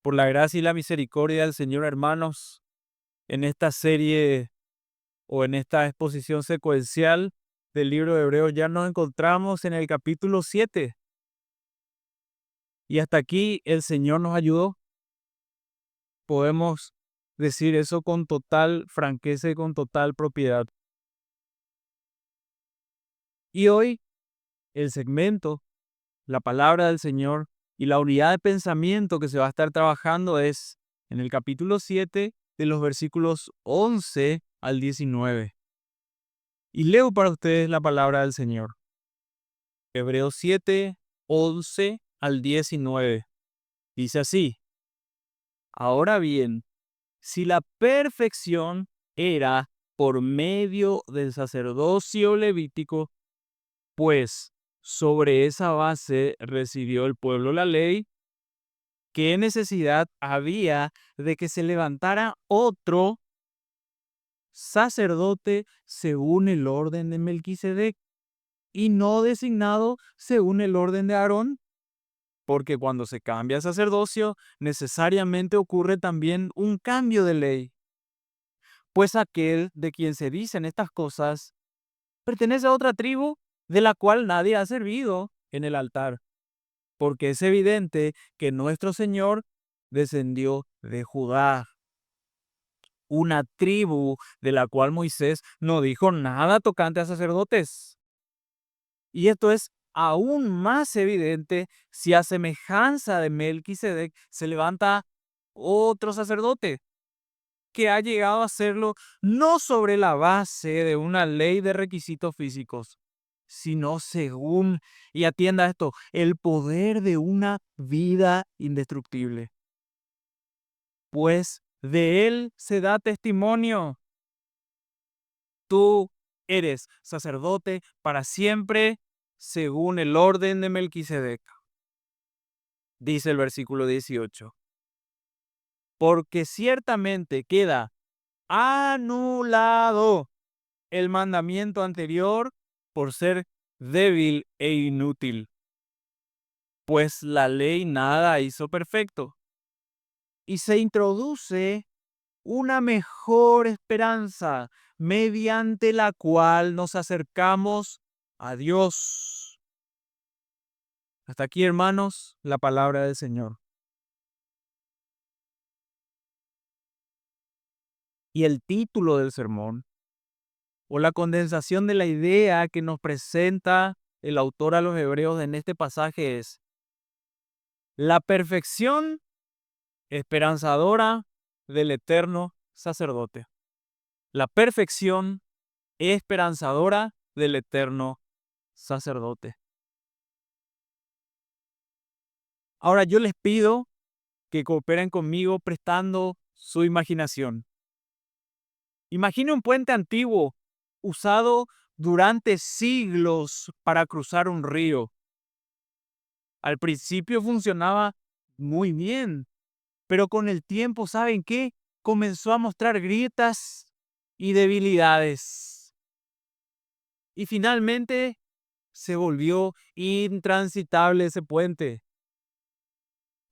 Por la gracia y la misericordia del Señor, hermanos, en esta serie o en esta exposición secuencial del libro de Hebreos ya nos encontramos en el capítulo 7 y hasta aquí el Señor nos ayudó. Podemos decir eso con total franqueza y con total propiedad. Y hoy el segmento, la palabra del Señor y la unidad de pensamiento que se va a estar trabajando es en el capítulo 7 de los versículos 11 al 19. Y leo para ustedes la palabra del Señor. Hebreos 7, 11 al 19. Dice así: Ahora bien, si la perfección era por medio del sacerdocio levítico, pues sobre esa base recibió el pueblo la ley, ¿qué necesidad había de que se levantara otro sacerdote según el orden de Melquisedec y no designado según el orden de Aarón? Porque cuando se cambia el sacerdocio, necesariamente ocurre también un cambio de ley. Pues aquel de quien se dicen estas cosas pertenece a otra tribu de la cual nadie ha servido en el altar. Porque es evidente que nuestro Señor descendió de Judá, una tribu de la cual Moisés no dijo nada tocante a sacerdotes. Y esto es aún más evidente si a semejanza de Melquisedec se levanta otro sacerdote que ha llegado a hacerlo no sobre la base de una ley de requisitos físicos, sino según, y atienda esto, el poder de una vida indestructible. Pues de él se da testimonio. Tú eres sacerdote para siempre según el orden de Melquisedec. Dice el versículo 18. Porque ciertamente queda anulado el mandamiento anterior por ser débil e inútil, pues la ley nada hizo perfecto. Y se introduce una mejor esperanza mediante la cual nos acercamos a Dios. Hasta aquí, hermanos, la palabra del Señor. Y el título del sermón, o la condensación de la idea que nos presenta el autor a los hebreos en este pasaje es: la perfección esperanzadora del eterno sacerdote. La perfección esperanzadora del eterno sacerdote. Ahora yo les pido que cooperen conmigo prestando su imaginación. Imagine un puente antiguo usado durante siglos para cruzar un río. Al principio funcionaba muy bien, pero con el tiempo, ¿saben qué? Comenzó a mostrar grietas y debilidades. Y finalmente se volvió intransitable ese puente.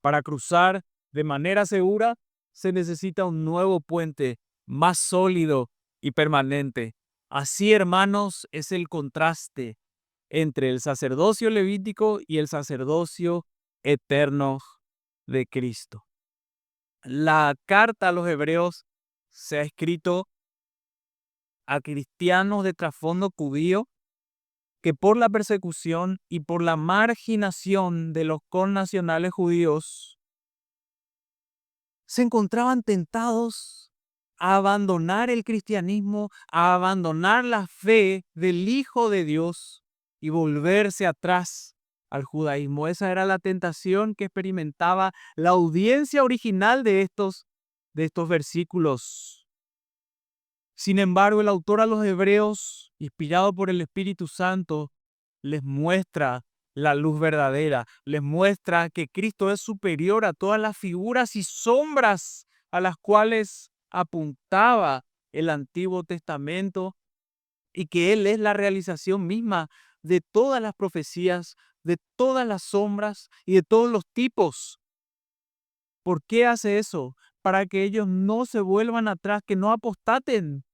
Para cruzar de manera segura se necesita un nuevo puente más sólido y permanente. Así, hermanos, es el contraste entre el sacerdocio levítico y el sacerdocio eterno de Cristo. La carta a los hebreos se ha escrito a cristianos de trasfondo judío que por la persecución y por la marginación de los connacionales judíos se encontraban tentados a abandonar el cristianismo, a abandonar la fe del Hijo de Dios y volverse atrás al judaísmo. Esa era la tentación que experimentaba la audiencia original de estos versículos. Sin embargo, el autor a los hebreos, inspirado por el Espíritu Santo, les muestra la luz verdadera, les muestra que Cristo es superior a todas las figuras y sombras a las cuales apuntaba el Antiguo Testamento y que Él es la realización misma de todas las profecías, de todas las sombras y de todos los tipos ¿Por qué hace eso? Para que ellos no se vuelvan atrás, que no apostaten,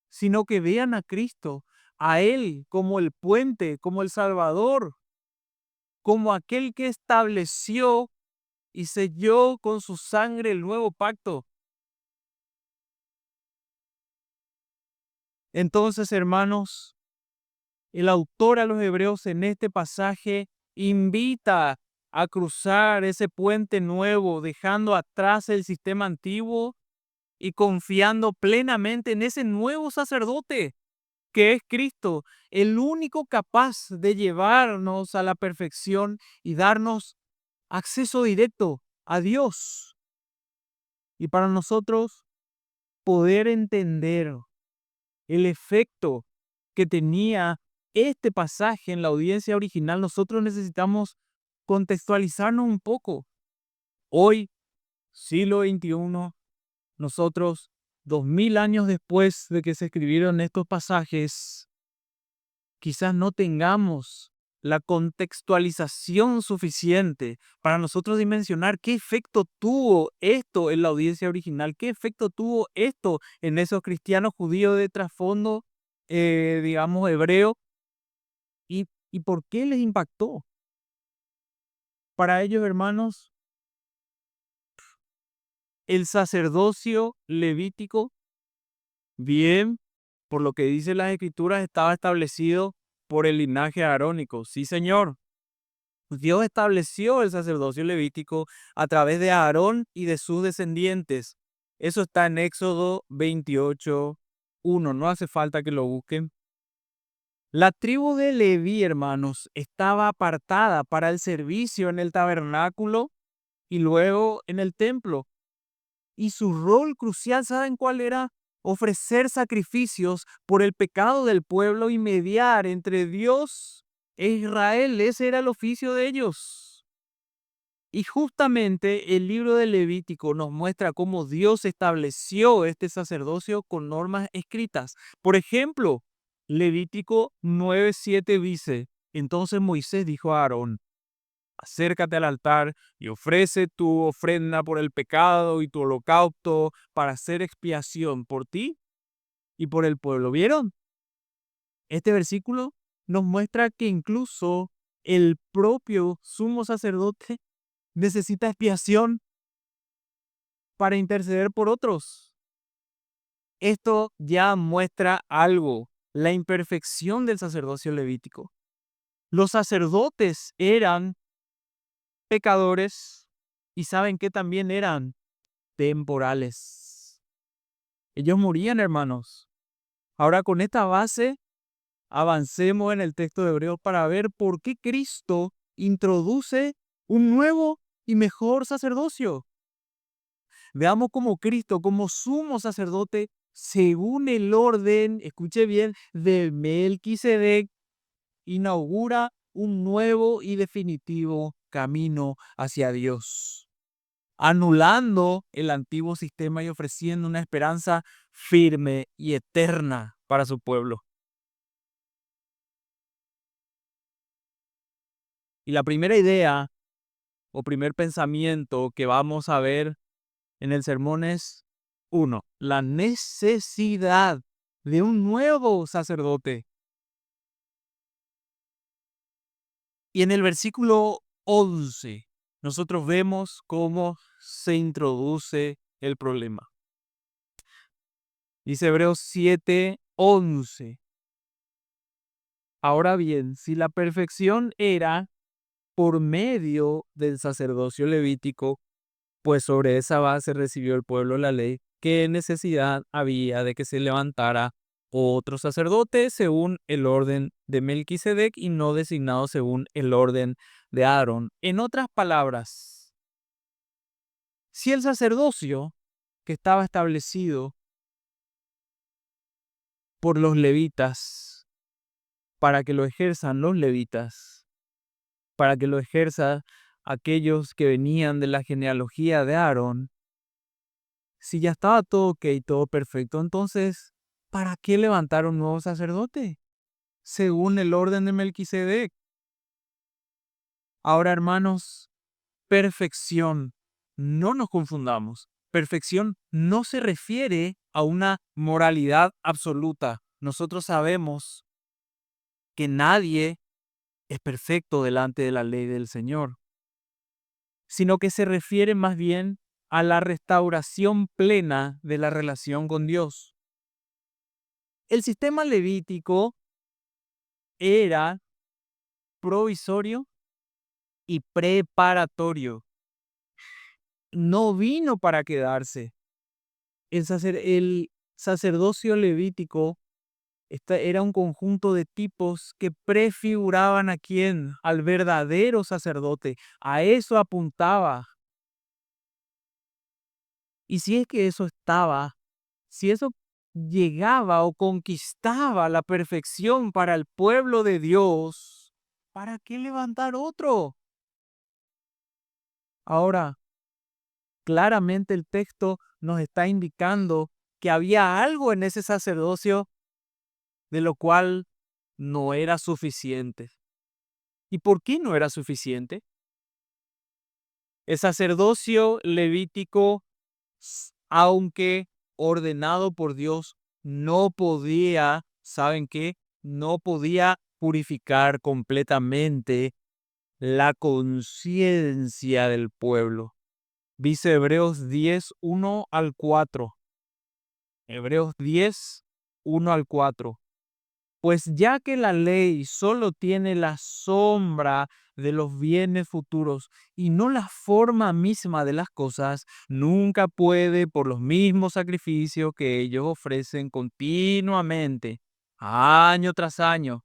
sino que vean a Cristo, a Él como el puente, como el Salvador, como aquel que estableció y selló con su sangre el nuevo pacto. Entonces, hermanos, el autor a los hebreos en este pasaje invita a cruzar ese puente nuevo, dejando atrás el sistema antiguo y confiando plenamente en ese nuevo sacerdote que es Cristo, el único capaz de llevarnos a la perfección y darnos acceso directo a Dios. Y para nosotros poder entender el efecto que tenía este pasaje en la audiencia original, nosotros necesitamos contextualizarnos un poco. Hoy, siglo XXI, nosotros, 2000 años después de que se escribieron estos pasajes, quizás no tengamos la contextualización suficiente para nosotros dimensionar qué efecto tuvo esto en la audiencia original, qué efecto tuvo esto en esos cristianos judíos de trasfondo, digamos, hebreo, y por qué les impactó. Para ellos, hermanos, el sacerdocio levítico, bien, por lo que dice las Escrituras, estaba establecido por el linaje arónico. Sí, Señor. Dios estableció el sacerdocio levítico a través de Aarón y de sus descendientes. Eso está en Éxodo 28:1. No hace falta que lo busquen. La tribu de Leví, hermanos, estaba apartada para el servicio en el tabernáculo y luego en el templo. Y su rol crucial, ¿saben cuál era? Ofrecer sacrificios por el pecado del pueblo y mediar entre Dios e Israel. Ese era el oficio de ellos. Y justamente el libro de Levítico nos muestra cómo Dios estableció este sacerdocio con normas escritas. Por ejemplo, Levítico 9:7 dice: Entonces Moisés dijo a Aarón: acércate al altar y ofrece tu ofrenda por el pecado y tu holocausto para hacer expiación por ti y por el pueblo. ¿Vieron? Este versículo nos muestra que incluso el propio sumo sacerdote necesita expiación para interceder por otros. Esto ya muestra algo, la imperfección del sacerdocio levítico. Los sacerdotes eran pecadores y saben que también eran temporales. Ellos morían, hermanos. Ahora, con esta base, avancemos en el texto de Hebreos para ver por qué Cristo introduce un nuevo y mejor sacerdocio. Veamos cómo Cristo, como sumo sacerdote, según el orden, escuche bien, de Melquisedec, inaugura un nuevo y definitivo camino hacia Dios, anulando el antiguo sistema y ofreciendo una esperanza firme y eterna para su pueblo. Y la primera idea o primer pensamiento que vamos a ver en el sermón es, uno, la necesidad de un nuevo sacerdote. Y en el versículo 11, nosotros vemos cómo se introduce el problema. Dice Hebreos 7:11. Ahora bien, si la perfección era por medio del sacerdocio levítico, pues sobre esa base recibió el pueblo la ley, ¿qué necesidad había de que se levantara otro sacerdote según el orden de Melquisedec y no designado según el orden de Aarón? En otras palabras, si el sacerdocio que estaba establecido por los levitas, para que lo ejerzan los levitas, para que lo ejerzan aquellos que venían de la genealogía de Aarón, si ya estaba todo ok, todo perfecto, entonces, ¿para qué levantar un nuevo sacerdote? Según el orden de Melquisedec. Ahora, hermanos, perfección. no nos confundamos. Perfección no se refiere a una moralidad absoluta. Nosotros sabemos que nadie es perfecto delante de la ley del Señor, sino que se refiere más bien a la restauración plena de la relación con Dios. El sistema levítico era provisorio y preparatorio. No vino para quedarse. El sacerdocio levítico era un conjunto de tipos que prefiguraban a quién, al verdadero sacerdote. A eso apuntaba. Y si es que eso estaba, si eso llegaba o conquistaba la perfección para el pueblo de Dios, ¿para qué levantar otro? Ahora, claramente el texto nos está indicando que había algo en ese sacerdocio de lo cual no era suficiente. ¿Y por qué no era suficiente? El sacerdocio levítico, aunque ordenado por Dios, no podía, ¿saben qué? No podía purificar completamente la conciencia del pueblo. Dice Hebreos 10, 1 al 4. Hebreos 10, 1 al 4. Pues ya que la ley solo tiene la sombra de los bienes futuros y no la forma misma de las cosas, nunca puede, por los mismos sacrificios que ellos ofrecen continuamente, año tras año,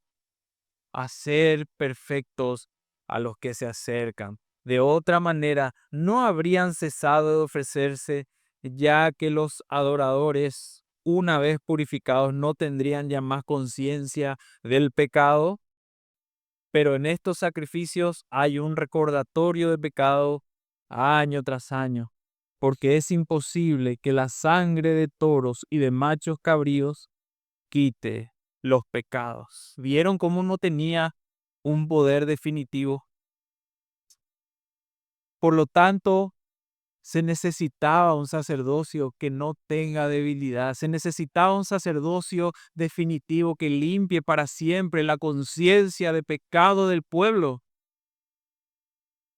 hacer perfectos a los que se acercan. De otra manera, no habrían cesado de ofrecerse, ya que los adoradores, una vez purificados, no tendrían ya más conciencia del pecado, pero en estos sacrificios hay un recordatorio de pecado año tras año, porque es imposible que la sangre de toros y de machos cabríos quite los pecados. ¿Vieron cómo no tenía un poder definitivo? Por lo tanto, se necesitaba un sacerdocio que no tenga debilidad. Se necesitaba un sacerdocio definitivo que limpie para siempre la conciencia de pecado del pueblo.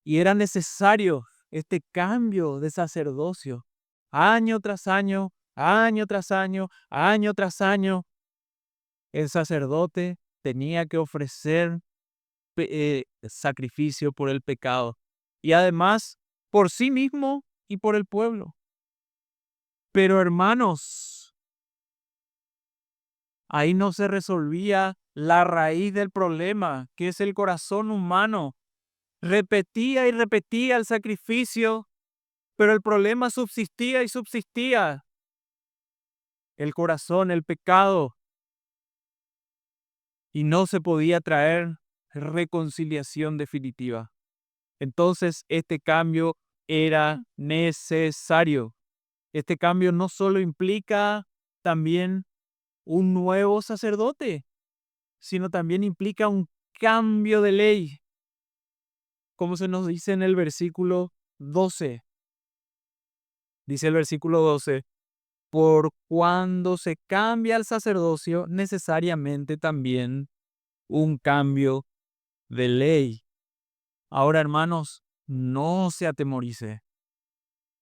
Y era necesario este cambio de sacerdocio. Año tras año, año tras año, año tras año, el sacerdote tenía que ofrecer sacrificio por el pecado y además por sí mismo y por el pueblo. Pero hermanos, ahí no se resolvía la raíz del problema, que es el corazón humano. Repetía y repetía el sacrificio, pero el problema subsistía y subsistía. El corazón, el pecado, y no se podía traer reconciliación definitiva. Entonces, este cambio era necesario. Este cambio no solo implica también un nuevo sacerdote, sino también implica un cambio de ley, como se nos dice en el versículo 12. Dice el versículo 12, por cuando se cambia el sacerdocio, necesariamente también un cambio de ley. Ahora, hermanos, no se atemorice.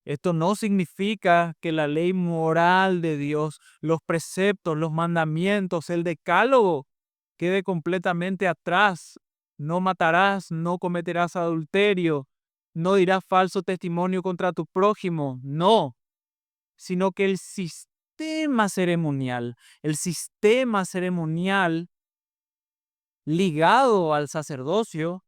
Esto no significa que la ley moral de Dios, los preceptos, los mandamientos, el decálogo, quede completamente atrás. No matarás, no cometerás adulterio, no dirás falso testimonio contra tu prójimo. No, sino que el sistema ceremonial ligado al sacerdocio,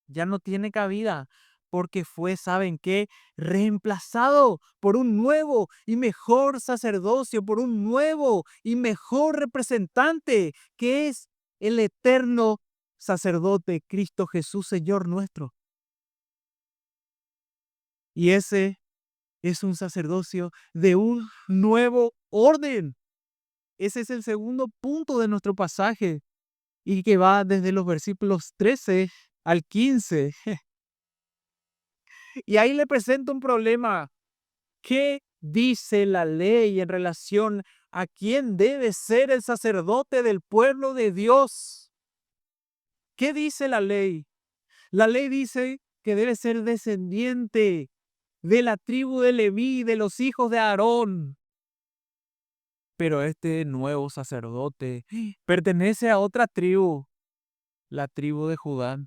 ya no tiene cabida, porque fue, ¿saben qué? Reemplazado por un nuevo y mejor sacerdocio, por un nuevo y mejor representante, que es el eterno sacerdote, Cristo Jesús, Señor nuestro. Y ese es un sacerdocio de un nuevo orden. Ese es el segundo punto de nuestro pasaje y que va desde los versículos 13 al 15. Y ahí le presento un problema. ¿Qué dice la ley en relación a quién debe ser el sacerdote del pueblo de Dios? ¿Qué dice la ley? La ley dice que debe ser descendiente de la tribu de Leví, de los hijos de Aarón. Pero este nuevo sacerdote pertenece a otra tribu, la tribu de Judá.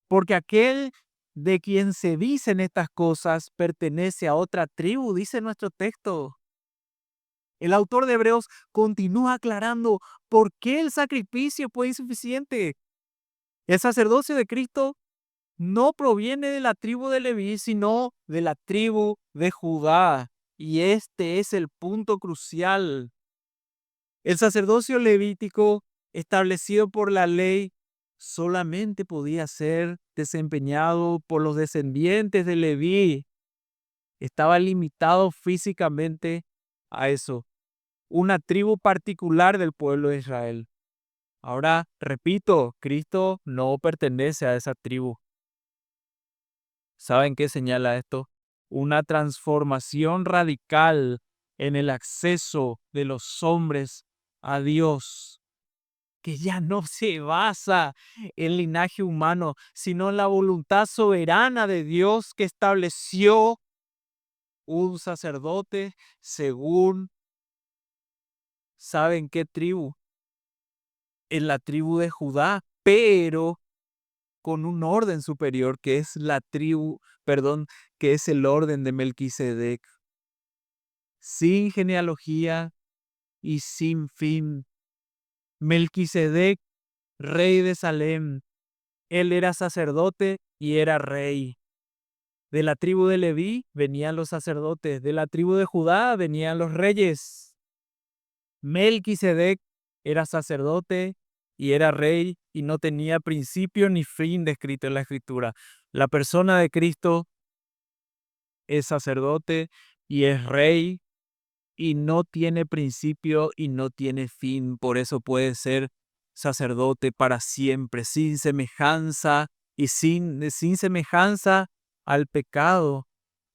Porque aquel de quien se dicen estas cosas pertenece a otra tribu, dice nuestro texto. El autor de Hebreos continúa aclarando por qué el sacrificio fue insuficiente. El sacerdocio de Cristo no proviene de la tribu de Leví, sino de la tribu de Judá. Y este es el punto crucial. El sacerdocio levítico establecido por la ley solamente podía ser desempeñado por los descendientes de Leví. Estaba limitado físicamente a eso, una tribu particular del pueblo de Israel. Ahora, repito, Cristo no pertenece a esa tribu. ¿Saben qué señala esto? Una transformación radical en el acceso de los hombres a Dios, que ya no se basa en linaje humano, sino en la voluntad soberana de Dios que estableció un sacerdote según, ¿saben qué tribu? En la tribu de Judá, pero con un orden superior que es la tribu, perdón, que es el orden de Melquisedec, sin genealogía y sin fin. Melquisedec, rey de Salem, él era sacerdote y era rey. De la tribu de Leví venían los sacerdotes, de la tribu de Judá venían los reyes. Melquisedec era sacerdote y era rey y no tenía principio ni fin descrito en la Escritura. La persona de Cristo es sacerdote y es rey y no tiene principio y no tiene fin. Por eso puede ser sacerdote para siempre, sin semejanza y sin semejanza al pecado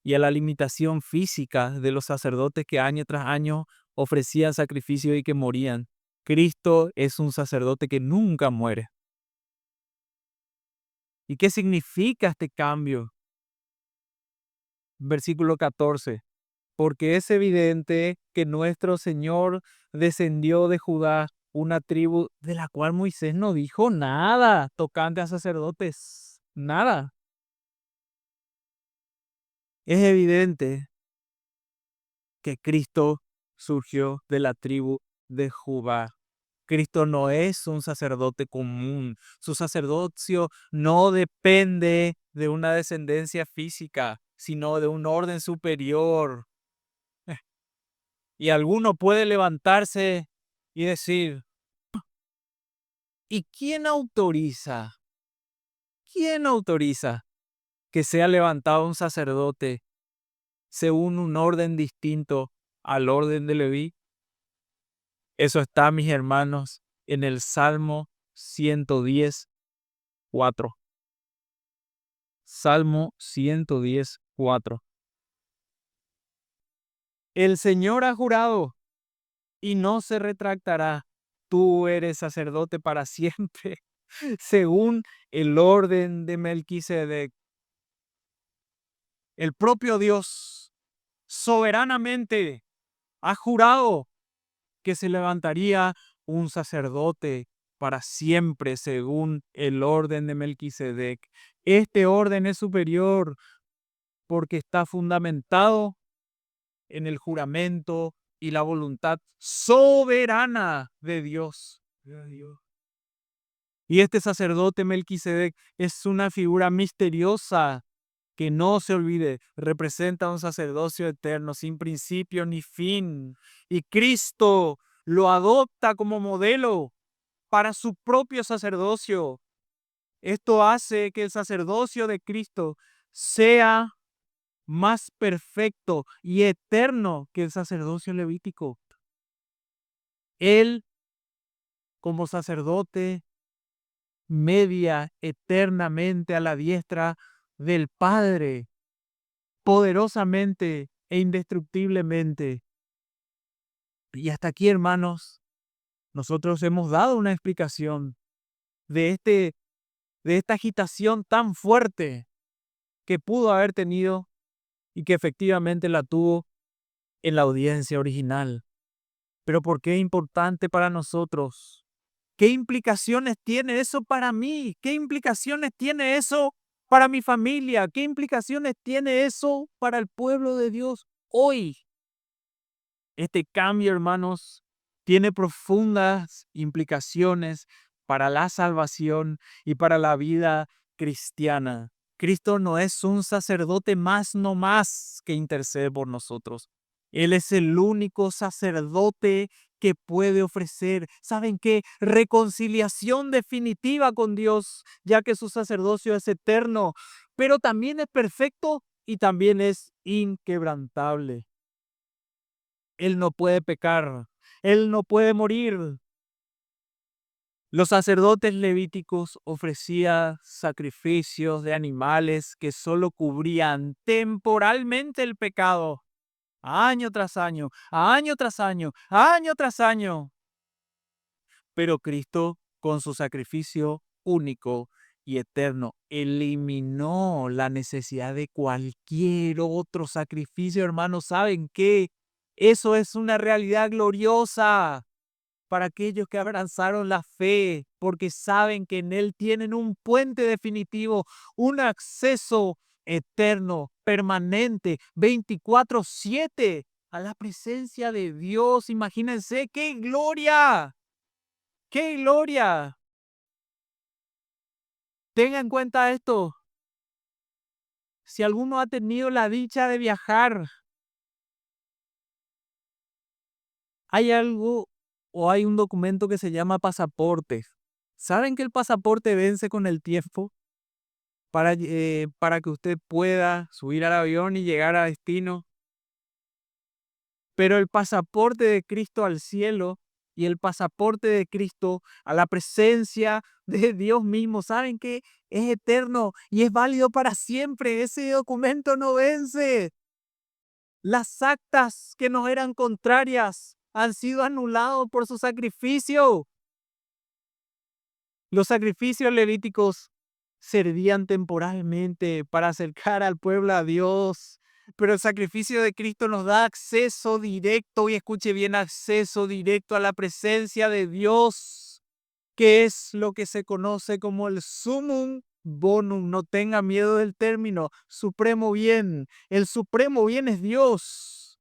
y a la limitación física de los sacerdotes que año tras año ofrecían sacrificio y que morían. Cristo es un sacerdote que nunca muere. ¿Y qué significa este cambio? Versículo 14. Porque es evidente que nuestro Señor descendió de Judá, una tribu de la cual Moisés no dijo nada tocante a sacerdotes. Nada. Es evidente que Cristo surgió de la tribu de Judá. Cristo no es un sacerdote común. Su sacerdocio no depende de una descendencia física, sino de un orden superior. Y alguno puede levantarse y decir, ¿y quién autoriza? ¿Quién autoriza que sea levantado un sacerdote según un orden distinto al orden de Leví? Eso está, mis hermanos, en el Salmo 110:4. Salmo 110:4. El Señor ha jurado y no se retractará. Tú eres sacerdote para siempre, según el orden de Melquisedec. El propio Dios soberanamente ha jurado que se levantaría un sacerdote para siempre según el orden de Melquisedec. Este orden es superior porque está fundamentado en el juramento y la voluntad soberana de Dios. Y este sacerdote Melquisedec es una figura misteriosa que no se olvide, representa un sacerdocio eterno sin principio ni fin. Y Cristo lo adopta como modelo para su propio sacerdocio. Esto hace que el sacerdocio de Cristo sea más perfecto y eterno que el sacerdocio levítico. Él, como sacerdote, media eternamente a la diestra del Padre. poderosamente e indestructiblemente. Y hasta aquí, hermanos, nosotros hemos dado una explicación de, de esta agitación tan fuerte que pudo haber tenido y que efectivamente la tuvo en la audiencia original. Pero ¿por qué es importante para nosotros? ¿Qué implicaciones tiene eso para mí? ¿Qué implicaciones tiene eso para mi familia? ¿Qué implicaciones tiene eso para el pueblo de Dios hoy? Este cambio, hermanos, tiene profundas implicaciones para la salvación y para la vida cristiana. Cristo no es un sacerdote más no más que intercede por nosotros. Él es el único sacerdote que puede ofrecer, ¿saben qué? Reconciliación definitiva con Dios, ya que su sacerdocio es eterno, pero también es perfecto y también es inquebrantable. Él no puede pecar, él no puede morir. Los sacerdotes levíticos ofrecían sacrificios de animales que solo cubrían temporalmente el pecado, año tras año, año tras año, año tras año. Pero Cristo, con su sacrificio único y eterno, eliminó la necesidad de cualquier otro sacrificio, hermanos. ¿Saben qué? Eso es una realidad gloriosa para aquellos que abrazaron la fe, porque saben que en Él tienen un puente definitivo, un acceso eterno, permanente, 24/7 a la presencia de Dios. Imagínense qué gloria, qué gloria. Tenga en cuenta esto. Si alguno ha tenido la dicha de viajar, hay algo o hay un documento que se llama pasaporte. ¿Saben que el pasaporte vence con el tiempo? Para que usted pueda subir al avión y llegar a destino. Pero el pasaporte de Cristo al cielo y el pasaporte de Cristo a la presencia de Dios mismo, ¿saben qué? Es eterno y es válido para siempre. Ese documento no vence. Las actas que nos eran contrarias han sido anulados por su sacrificio. Los sacrificios levíticos servían temporalmente para acercar al pueblo a Dios, pero el sacrificio de Cristo nos da acceso directo, y escuche bien, acceso directo a la presencia de Dios, que es lo que se conoce como el sumum bonum. No tenga miedo del término, supremo bien. El supremo bien es Dios.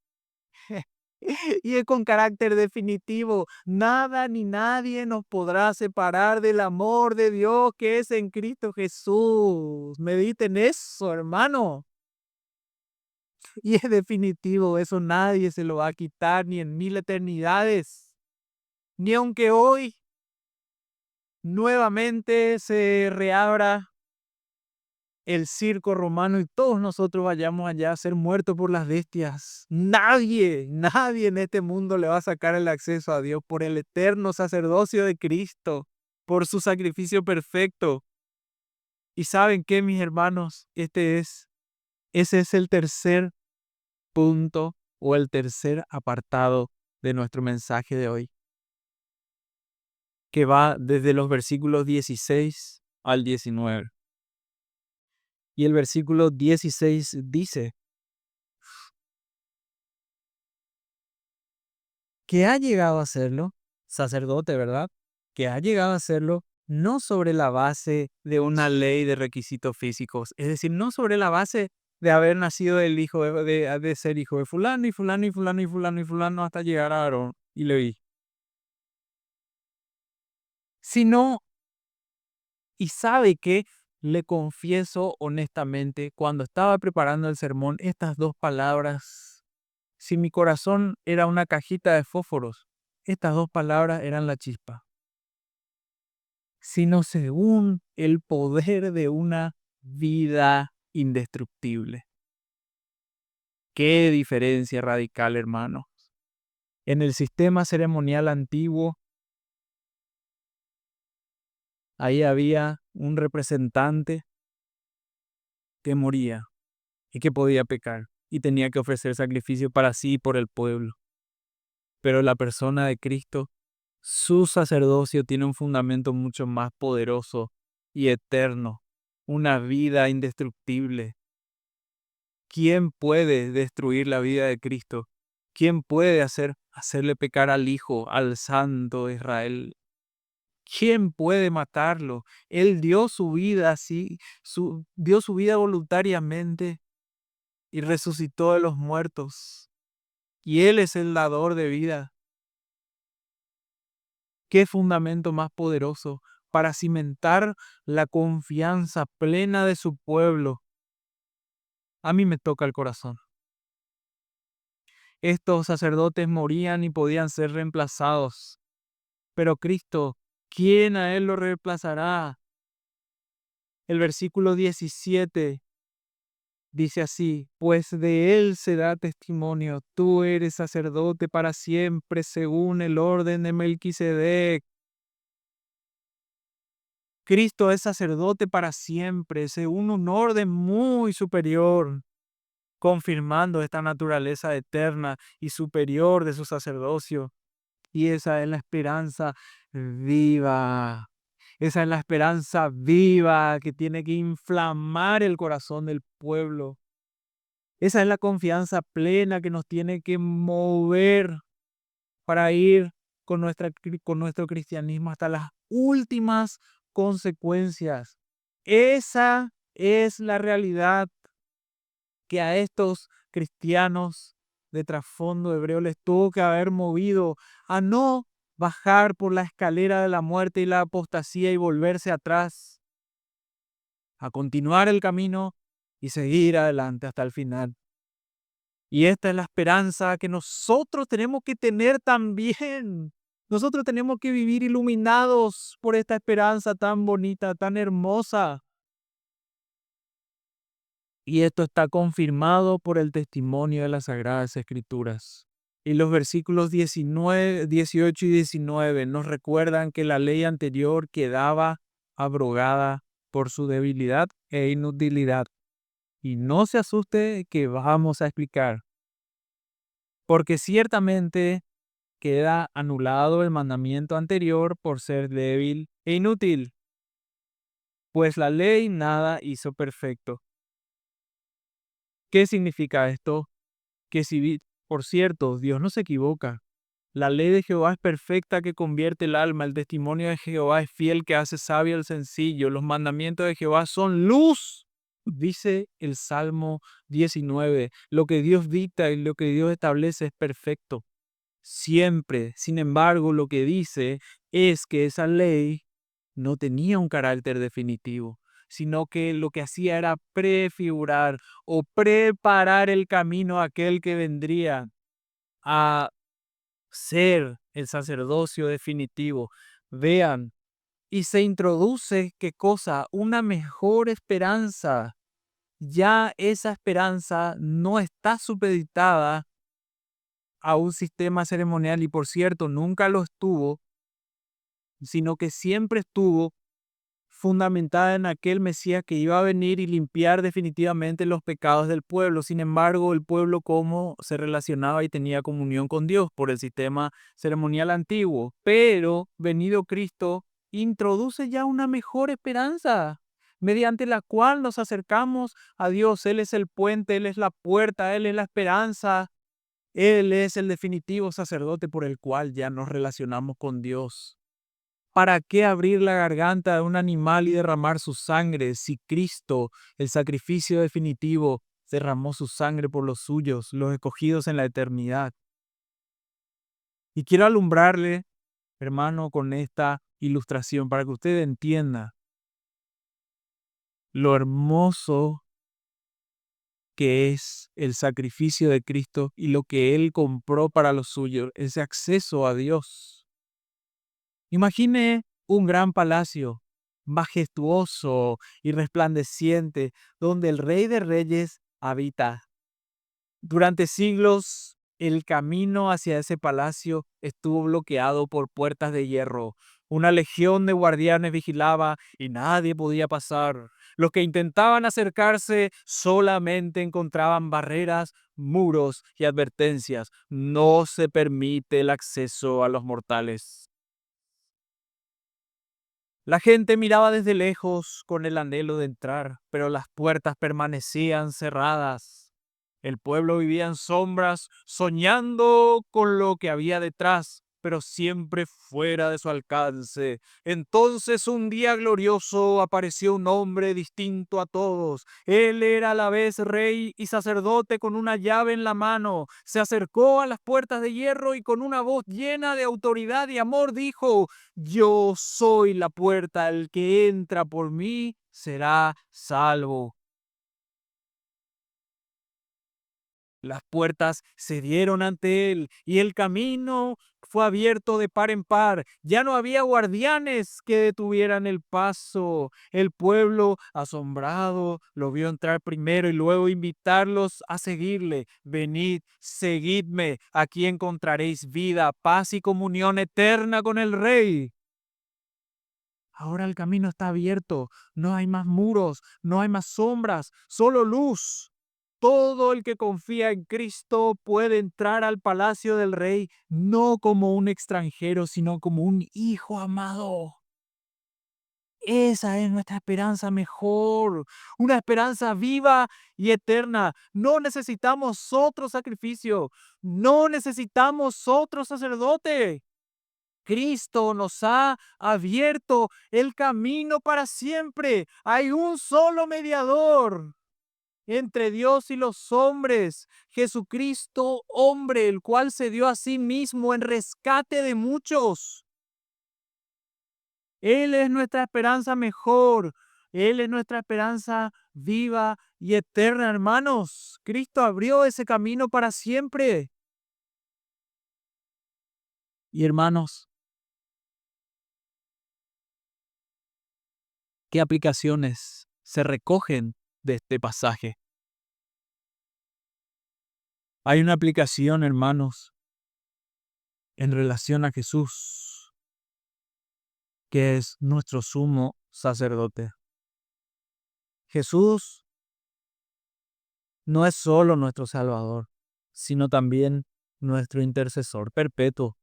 Y es con carácter definitivo. Nada ni nadie nos podrá separar del amor de Dios que es en Cristo Jesús. Mediten eso, hermano. Y es definitivo, eso nadie se lo va a quitar ni en 1000 eternidades. Ni aunque hoy nuevamente se reabra el circo romano y todos nosotros vayamos allá a ser muertos por las bestias. Nadie en este mundo le va a sacar el acceso a Dios por el eterno sacerdocio de Cristo, por su sacrificio perfecto. ¿Y saben qué, mis hermanos? Ese es el tercer punto o el tercer apartado de nuestro mensaje de hoy, que va desde los versículos 16 al 19. Y el versículo 16 dice: que ha llegado a serlo, sacerdote, ¿verdad? Que ha llegado a serlo no sobre la base de una ley de requisitos físicos, es decir, no sobre la base de haber nacido del hijo de ser hijo de fulano y fulano y fulano y fulano y fulano hasta llegar a Aarón y Leví, sino, y sabe que le confieso honestamente, cuando estaba preparando el sermón, estas dos palabras, si mi corazón era una cajita de fósforos, estas dos palabras eran la chispa, sino según el poder de una vida indestructible. Qué diferencia radical, hermano. En el sistema ceremonial antiguo, ahí había un representante que moría. y que podía pecar y tenía que ofrecer sacrificio para sí y por el pueblo. Pero la persona de Cristo, su sacerdocio tiene un fundamento mucho más poderoso y eterno, una vida indestructible. ¿Quién puede destruir la vida de Cristo? ¿Quién puede hacerle pecar al Hijo, al Santo de Israel? ¿Quién puede matarlo? Él dio su vida así, dio su vida voluntariamente y resucitó de los muertos. Y Él es el dador de vida. ¿Qué fundamento más poderoso para cimentar la confianza plena de su pueblo? A mí me toca el corazón. Estos sacerdotes morían y podían ser reemplazados. Pero Cristo, ¿quién a Él lo reemplazará? El versículo 17 dice así: pues de Él se da testimonio, tú eres sacerdote para siempre según el orden de Melquisedec. Cristo es sacerdote para siempre según un orden muy superior, confirmando esta naturaleza eterna y superior de su sacerdocio. Y esa es la esperanza viva. Esa es la esperanza viva que tiene que inflamar el corazón del pueblo. Esa es la confianza plena que nos tiene que mover para ir con nuestro cristianismo hasta las últimas consecuencias. Esa es la realidad que a estos cristianos de trasfondo hebreo les tuvo que haber movido a no bajar por la escalera de la muerte y la apostasía y volverse atrás, a continuar el camino y seguir adelante hasta el final. Y esta es la esperanza que nosotros tenemos que tener también. Nosotros tenemos que vivir iluminados por esta esperanza tan bonita, tan hermosa. Y esto está confirmado por el testimonio de las Sagradas Escrituras. Y los versículos 19, 18 y 19 nos recuerdan que la ley anterior quedaba abrogada por su debilidad e inutilidad. Y no se asuste que vamos a explicar, porque ciertamente queda anulado el mandamiento anterior por ser débil e inútil, pues la ley nada hizo perfecto. ¿Qué significa esto? Que por cierto, Dios no se equivoca. La ley de Jehová es perfecta que convierte el alma, el testimonio de Jehová es fiel que hace sabio al sencillo, los mandamientos de Jehová son luz. Dice el Salmo 19, lo que Dios dicta y lo que Dios establece es perfecto. Siempre, sin embargo, lo que dice es que esa ley no tenía un carácter definitivo, sino que lo que hacía era prefigurar o preparar el camino a aquel que vendría a ser el sacerdocio definitivo. Vean, y se introduce, ¿qué cosa? Una mejor esperanza. Ya esa esperanza no está supeditada a un sistema ceremonial y por cierto nunca lo estuvo, sino que siempre estuvo fundamentada en aquel Mesías que iba a venir y limpiar definitivamente los pecados del pueblo. Sin embargo, el pueblo cómo se relacionaba y tenía comunión con Dios por el sistema ceremonial antiguo. Pero venido Cristo introduce ya una mejor esperanza, mediante la cual nos acercamos a Dios. Él es el puente, Él es la puerta, Él es la esperanza. Él es el definitivo sacerdote por el cual ya nos relacionamos con Dios. ¿Para qué abrir la garganta de un animal y derramar su sangre si Cristo, el sacrificio definitivo, derramó su sangre por los suyos, los escogidos en la eternidad? Y quiero alumbrarle, hermano, con esta ilustración para que usted entienda lo hermoso que es el sacrificio de Cristo y lo que Él compró para los suyos, ese acceso a Dios. Imagine un gran palacio, majestuoso y resplandeciente, donde el Rey de Reyes habita. Durante siglos, el camino hacia ese palacio estuvo bloqueado por puertas de hierro. Una legión de guardianes vigilaba y nadie podía pasar. Los que intentaban acercarse solamente encontraban barreras, muros y advertencias. No se permite el acceso a los mortales. La gente miraba desde lejos con el anhelo de entrar, pero las puertas permanecían cerradas. El pueblo vivía en sombras, soñando con lo que había detrás, pero siempre fuera de su alcance. Entonces un día glorioso apareció un hombre distinto a todos. Él era a la vez rey y sacerdote con una llave en la mano. Se acercó a las puertas de hierro y con una voz llena de autoridad y amor dijo: yo soy la puerta, el que entra por mí será salvo. Las puertas se dieron ante él y el camino fue abierto de par en par. Ya no había guardianes que detuvieran el paso. El pueblo, asombrado, lo vio entrar primero y luego invitarlos a seguirle. Venid, seguidme, aquí encontraréis vida, paz y comunión eterna con el Rey. Ahora el camino está abierto, no hay más muros, no hay más sombras, solo luz. Todo el que confía en Cristo puede entrar al palacio del Rey, no como un extranjero, sino como un hijo amado. Esa es nuestra esperanza mejor, una esperanza viva y eterna. No necesitamos otro sacrificio, no necesitamos otro sacerdote. Cristo nos ha abierto el camino para siempre. Hay un solo mediador entre Dios y los hombres, Jesucristo, hombre, el cual se dio a sí mismo en rescate de muchos. Él es nuestra esperanza mejor. Él es nuestra esperanza viva y eterna, hermanos. Cristo abrió ese camino para siempre. Y hermanos, ¿qué aplicaciones se recogen de este pasaje? Hay una aplicación, hermanos, en relación a Jesús, que es nuestro sumo sacerdote. Jesús no es solo nuestro Salvador, sino también nuestro intercesor perpetuo.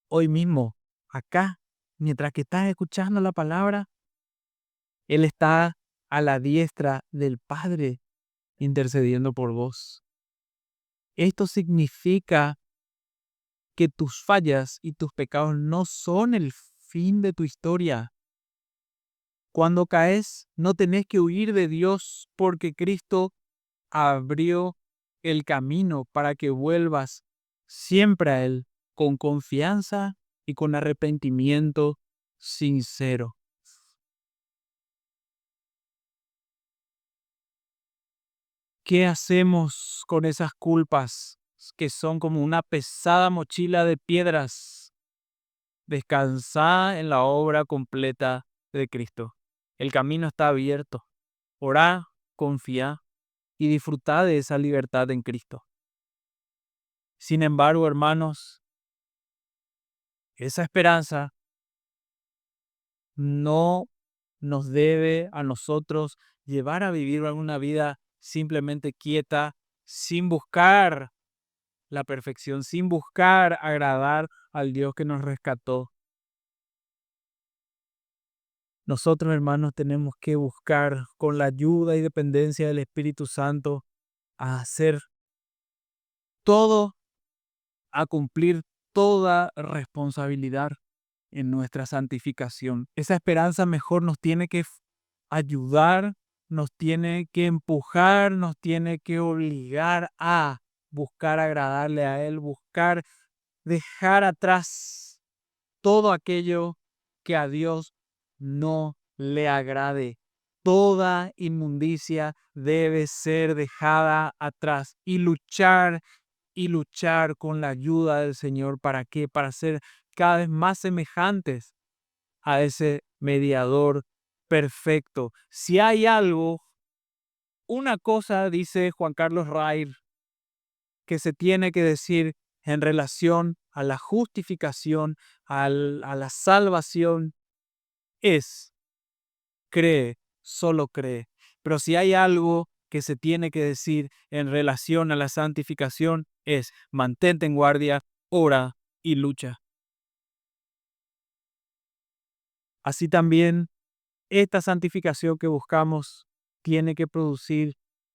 Hoy mismo, acá, mientras que estás escuchando la palabra, Él está a la diestra del Padre intercediendo por vos. Esto significa que tus fallas y tus pecados no son el fin de tu historia. Cuando caes, no tenés que huir de Dios porque Cristo abrió el camino para que vuelvas siempre a Él con confianza y con arrepentimiento sincero. ¿Qué hacemos con esas culpas que son como una pesada mochila de piedras? Descansá en la obra completa de Cristo. El camino está abierto. Orá, confía y disfrutar de esa libertad en Cristo. Sin embargo, hermanos, esa esperanza no nos debe a nosotros llevar a vivir una vida simplemente quieta, sin buscar la perfección, sin buscar agradar al Dios que nos rescató. Nosotros, hermanos, tenemos que buscar con la ayuda y dependencia del Espíritu Santo a hacer todo, a cumplir toda responsabilidad en nuestra santificación. Esa esperanza mejor nos tiene que ayudar, nos tiene que empujar, nos tiene que obligar a buscar agradarle a Él, buscar dejar atrás todo aquello que a Dios no le agrade. Toda inmundicia debe ser dejada atrás y luchar con la ayuda del Señor. ¿Para qué? Para ser cada vez más semejantes a ese mediador perfecto. Si hay algo, una cosa, dice Juan Carlos Rair, que se tiene que decir en relación a la justificación, a la salvación, es: cree solo cree. Pero si hay algo que se tiene que decir en relación a la santificación es mantente en guardia, ora y lucha. Así también, esta santificación que buscamos tiene que producir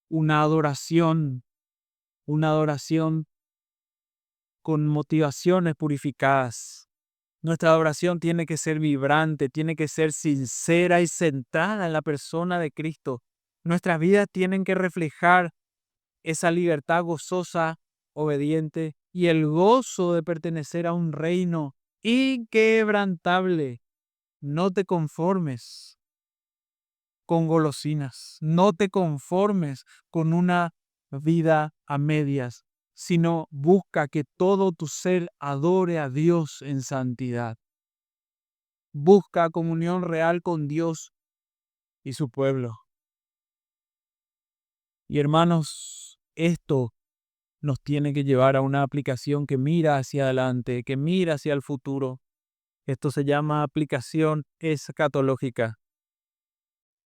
una adoración con motivaciones purificadas. Nuestra adoración tiene que ser vibrante, tiene que ser sincera y centrada en la persona de Cristo. Nuestras vidas tienen que reflejar esa libertad gozosa, obediente y el gozo de pertenecer a un reino inquebrantable. No te conformes con golosinas, no te conformes con una vida a medias, sino busca que todo tu ser adore a Dios en santidad. Busca comunión real con Dios y su pueblo. Y hermanos, esto nos tiene que llevar a una aplicación que mira hacia adelante, que mira hacia el futuro. Esto se llama aplicación escatológica.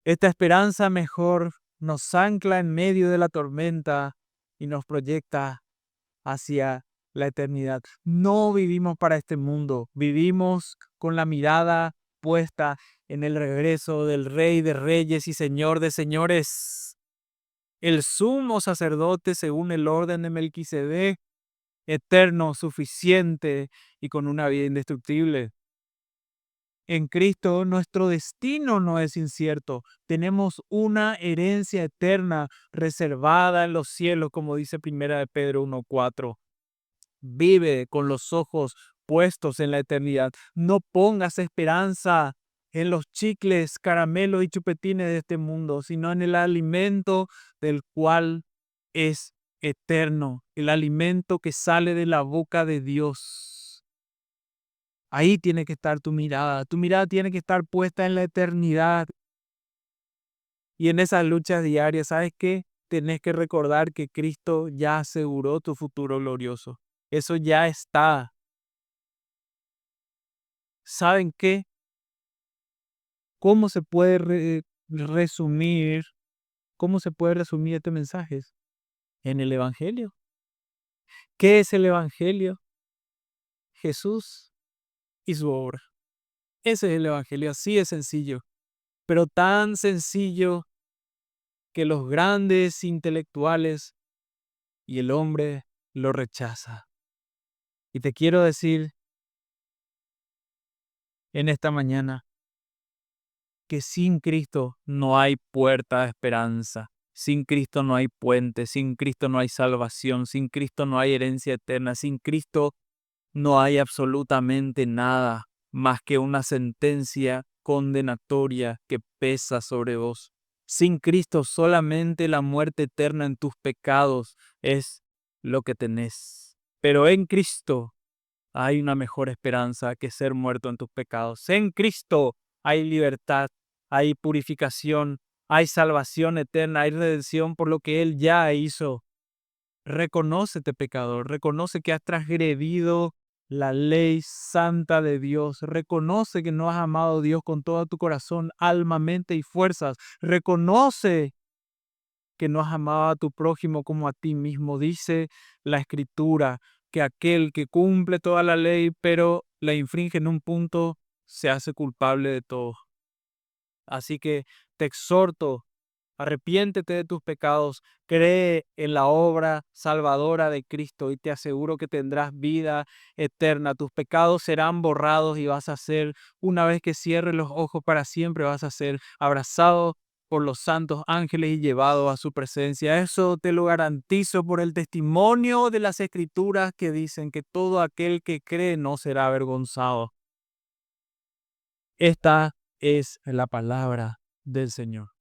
Esta esperanza mejor nos ancla en medio de la tormenta y nos proyecta hacia la eternidad. No vivimos para este mundo, vivimos con la mirada puesta en el regreso del Rey de Reyes y Señor de Señores, el sumo sacerdote según el orden de Melquisedec, eterno, suficiente y con una vida indestructible. En Cristo nuestro destino no es incierto. Tenemos una herencia eterna reservada en los cielos, como dice Primera de Pedro 1:4. Vive con los ojos puestos en la eternidad. No pongas esperanza en los chicles, caramelos y chupetines de este mundo, sino en el alimento del cual es eterno, el alimento que sale de la boca de Dios. Ahí tiene que estar tu mirada. Tu mirada tiene que estar puesta en la eternidad. Y en esas luchas diarias, ¿sabes qué? Tenés que recordar que Cristo ya aseguró tu futuro glorioso. Eso ya está. ¿Saben qué? ¿Cómo se puede resumir? ¿Cómo se puede resumir este mensaje? En el Evangelio. ¿Qué es el Evangelio? Jesús y su obra. Ese es el Evangelio, así de sencillo. Pero tan sencillo que los grandes intelectuales y el hombre lo rechaza. Y te quiero decir en esta mañana que sin Cristo no hay puerta de esperanza. Sin Cristo no hay puente, sin Cristo no hay salvación, sin Cristo no hay herencia eterna, sin Cristo no hay absolutamente nada más que una sentencia condenatoria que pesa sobre vos. Sin Cristo solamente la muerte eterna en tus pecados es lo que tenés. Pero en Cristo hay una mejor esperanza que ser muerto en tus pecados. En Cristo hay libertad, hay purificación, hay salvación eterna, hay redención por lo que Él ya hizo. Reconócete pecador, reconoce que has transgredido la ley santa de Dios. Reconoce que no has amado a Dios con todo tu corazón, alma, mente y fuerzas. Reconoce que no has amado a tu prójimo como a ti mismo. Dice la Escritura que aquel que cumple toda la ley pero la infringe en un punto se hace culpable de todo. Así que te exhorto, arrepiéntete de tus pecados, cree en la obra salvadora de Cristo y te aseguro que tendrás vida eterna. Tus pecados serán borrados y vas a ser, una vez que cierres los ojos para siempre, vas a ser abrazado por los santos ángeles y llevado a su presencia. Eso te lo garantizo por el testimonio de las Escrituras que dicen que todo aquel que cree no será avergonzado. Esta es la palabra del Señor.